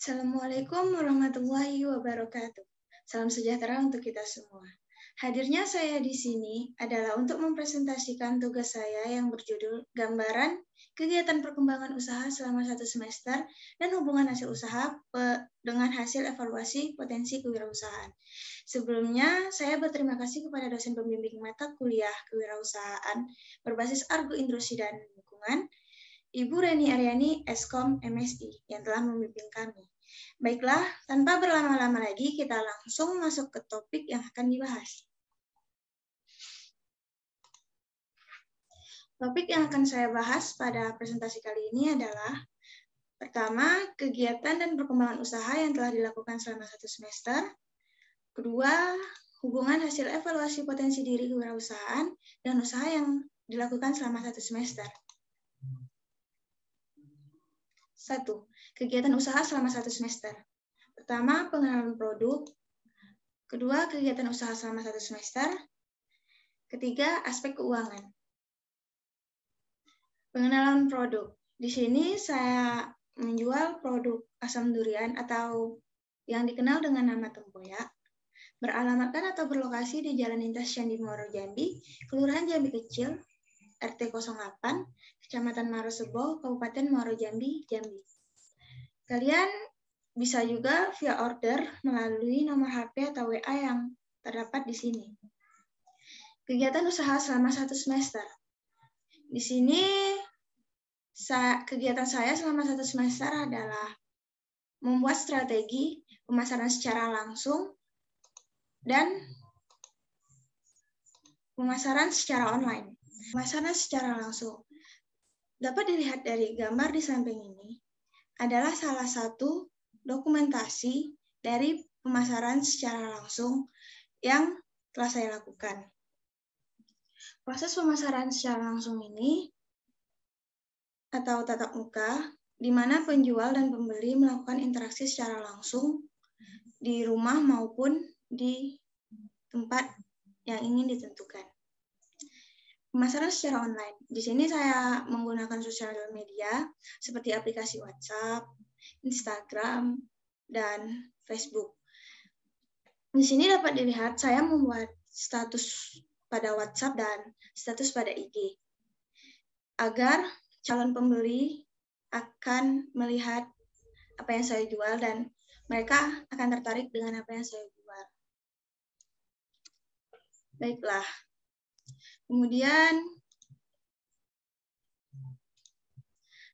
Assalamualaikum warahmatullahi wabarakatuh. Salam sejahtera untuk kita semua. Hadirnya saya di sini adalah untuk mempresentasikan tugas saya yang berjudul Gambaran Kegiatan Perkembangan Usaha selama 1 semester dan hubungan hasil usaha dengan hasil evaluasi potensi kewirausahaan. Sebelumnya, saya berterima kasih kepada dosen pembimbing mata kuliah kewirausahaan berbasis Argo Industri dan Lingkungan, Ibu Reni Aryani, Eskom MSI, yang telah membimbing kami. Baiklah, tanpa berlama-lama lagi, kita langsung masuk ke topik yang akan dibahas. Topik yang akan saya bahas pada presentasi kali ini adalah pertama, kegiatan dan perkembangan usaha yang telah dilakukan selama 1 semester. Kedua, hubungan hasil evaluasi potensi diri kewirausahaan dan usaha yang dilakukan selama 1 semester. 1. Kegiatan usaha selama 1 semester. Pertama, pengenalan produk. Kedua, kegiatan usaha selama 1 semester. Ketiga, aspek keuangan. Pengenalan produk. Di sini saya menjual produk asam durian atau yang dikenal dengan nama tempoyak. Beralamatkan atau berlokasi di Jalan Lintas Candi Muaro Jambi, Kelurahan Jambi Kecil, RT 08, Kecamatan Marosebo, Kabupaten Muaro Jambi, Jambi. Kalian bisa juga via order melalui nomor HP atau WA yang terdapat di sini. Kegiatan usaha selama 1 semester. Di sini kegiatan saya selama 1 semester adalah membuat strategi pemasaran secara langsung dan pemasaran secara online. Pemasaran secara langsung dapat dilihat dari gambar di samping ini adalah salah satu dokumentasi dari pemasaran secara langsung yang telah saya lakukan. Proses pemasaran secara langsung ini atau tatap muka, di mana penjual dan pembeli melakukan interaksi secara langsung di rumah maupun di tempat yang ingin ditentukan. Pemasaran secara online. Di sini saya menggunakan sosial media seperti aplikasi WhatsApp, Instagram, dan Facebook. Di sini dapat dilihat saya membuat status pada WhatsApp dan status pada IG agar calon pembeli akan melihat apa yang saya jual dan mereka akan tertarik dengan apa yang saya jual. Baiklah. Kemudian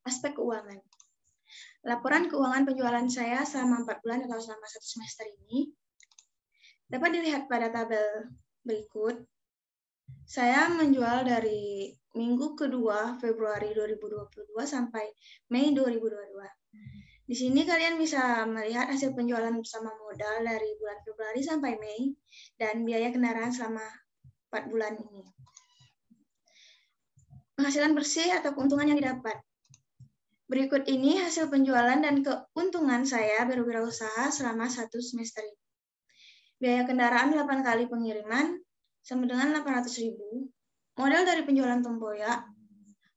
aspek keuangan. Laporan keuangan penjualan saya selama 4 bulan atau selama 1 semester ini dapat dilihat pada tabel berikut. Saya menjual dari minggu kedua Februari 2022 sampai Mei 2022. Di sini kalian bisa melihat hasil penjualan bersama modal dari bulan Februari sampai Mei dan biaya kendaraan selama 4 bulan ini. Penghasilan bersih atau keuntungan yang didapat. Berikut ini hasil penjualan dan keuntungan saya berwirausaha selama 1 semester ini. Biaya kendaraan 8 kali pengiriman sama dengan 800.000. Modal dari penjualan tempoyak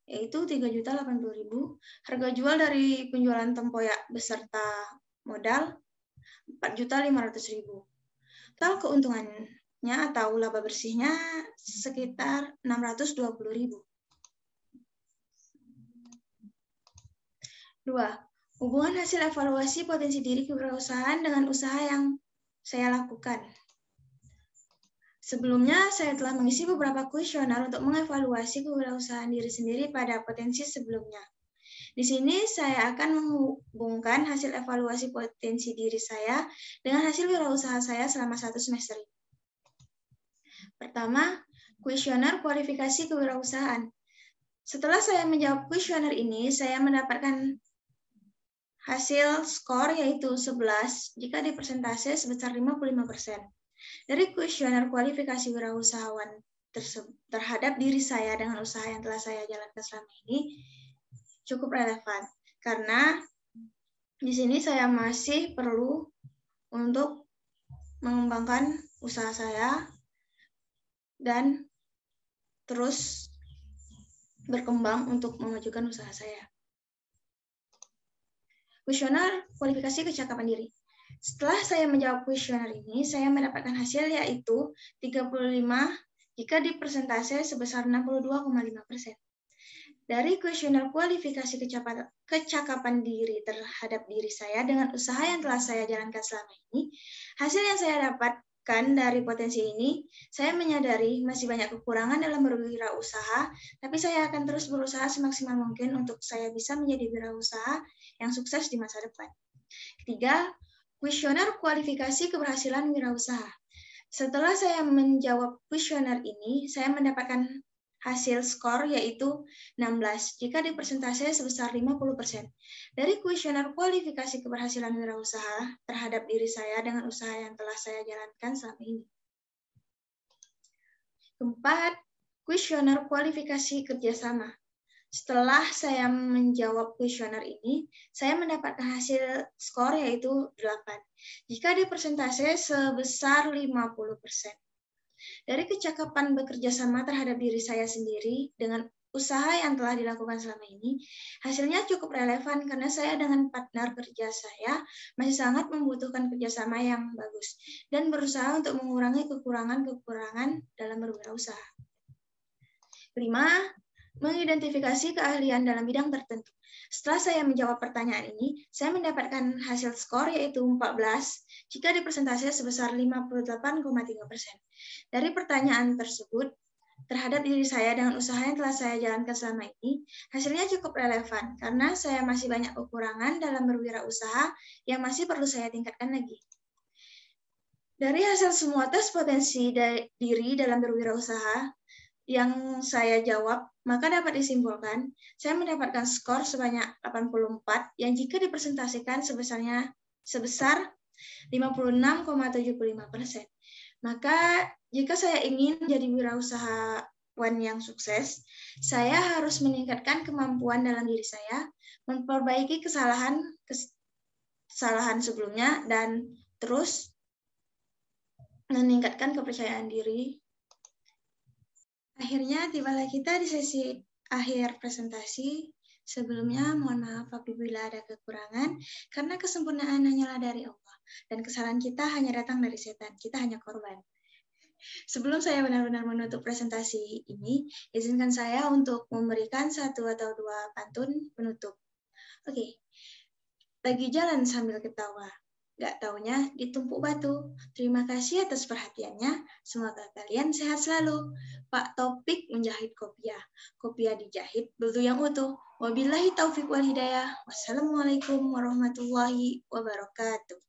yaitu 3.080.000. Harga jual dari penjualan tempoyak beserta modal 4.500.000. Total keuntungannya atau laba bersihnya sekitar 620.000. 2. Hubungan hasil evaluasi potensi diri kewirausahaan dengan usaha yang saya lakukan. Sebelumnya, saya telah mengisi beberapa kuesioner untuk mengevaluasi kewirausahaan diri sendiri pada potensi sebelumnya. Di sini saya akan menghubungkan hasil evaluasi potensi diri saya dengan hasil wirausaha saya selama 1 semester ini. Pertama, kuesioner kualifikasi kewirausahaan. Setelah saya menjawab kuesioner ini, saya mendapatkan hasil skor yaitu 11 jika dipersentase sebesar 55%. Dari kuesioner kualifikasi wirausahawan terhadap diri saya dengan usaha yang telah saya jalankan selama ini cukup relevan karena di sini saya masih perlu untuk mengembangkan usaha saya dan terus berkembang untuk memajukan usaha saya. kuesioner kualifikasi kecakapan diri. Setelah saya menjawab kuesioner ini, saya mendapatkan hasil yaitu 35 jika dipersentase sebesar 62,5%. Dari kuesioner kualifikasi kecakapan diri terhadap diri saya dengan usaha yang telah saya jalankan selama ini, hasil yang saya dapatkan dari potensi ini, saya menyadari masih banyak kekurangan dalam berwirausaha, tapi saya akan terus berusaha semaksimal mungkin untuk saya bisa menjadi wirausaha yang sukses di masa depan. Ketiga, kuesioner kualifikasi keberhasilan wirausaha. Setelah saya menjawab kuesioner ini, saya mendapatkan hasil skor yaitu 16 jika dipersentase sebesar 50%. Dari kuesioner kualifikasi keberhasilan wirausaha terhadap diri saya dengan usaha yang telah saya jalankan selama ini. Keempat, kuesioner kualifikasi kerjasama. Setelah saya menjawab kuesioner ini, saya mendapatkan hasil skor yaitu 8 jika dipersentase sebesar 50%. Dari kecakapan bekerja sama terhadap diri saya sendiri dengan usaha yang telah dilakukan selama ini, hasilnya cukup relevan karena saya dengan partner kerja saya masih sangat membutuhkan kerjasama yang bagus dan berusaha untuk mengurangi kekurangan-kekurangan dalam berwirausaha. 5. Mengidentifikasi keahlian dalam bidang tertentu. Setelah saya menjawab pertanyaan ini, saya mendapatkan hasil skor yaitu 14 jika dipersentase sebesar 58,3%. Dari pertanyaan tersebut, terhadap diri saya dengan usaha yang telah saya jalankan selama ini, hasilnya cukup relevan karena saya masih banyak kekurangan dalam berwirausaha yang masih perlu saya tingkatkan lagi. Dari hasil semua tes potensi diri dalam berwirausaha yang saya jawab, maka dapat disimpulkan saya mendapatkan skor sebanyak 84 yang jika dipresentasikan sebesar 56,75%. Maka jika saya ingin menjadi wirausahawan yang sukses, saya harus meningkatkan kemampuan dalam diri saya, memperbaiki kesalahan sebelumnya, dan terus meningkatkan kepercayaan diri. Akhirnya tibalah kita di sesi akhir presentasi. Sebelumnya mohon maaf apabila ada kekurangan, karena kesempurnaan hanyalah dari Allah, dan kesalahan kita hanya datang dari setan, kita hanya korban. Sebelum saya benar-benar menutup presentasi ini, izinkan saya untuk memberikan 1 atau 2 pantun penutup. Oke. Lagi jalan sambil ketawa, gak taunya ditumpuk batu. Terima kasih atas perhatiannya. Semoga kalian sehat selalu. Pak Topik menjahit kopiah. Kopiah dijahit belum yang utuh. Wabillahi taufiq wal hidayah. Wassalamualaikum warahmatullahi wabarakatuh.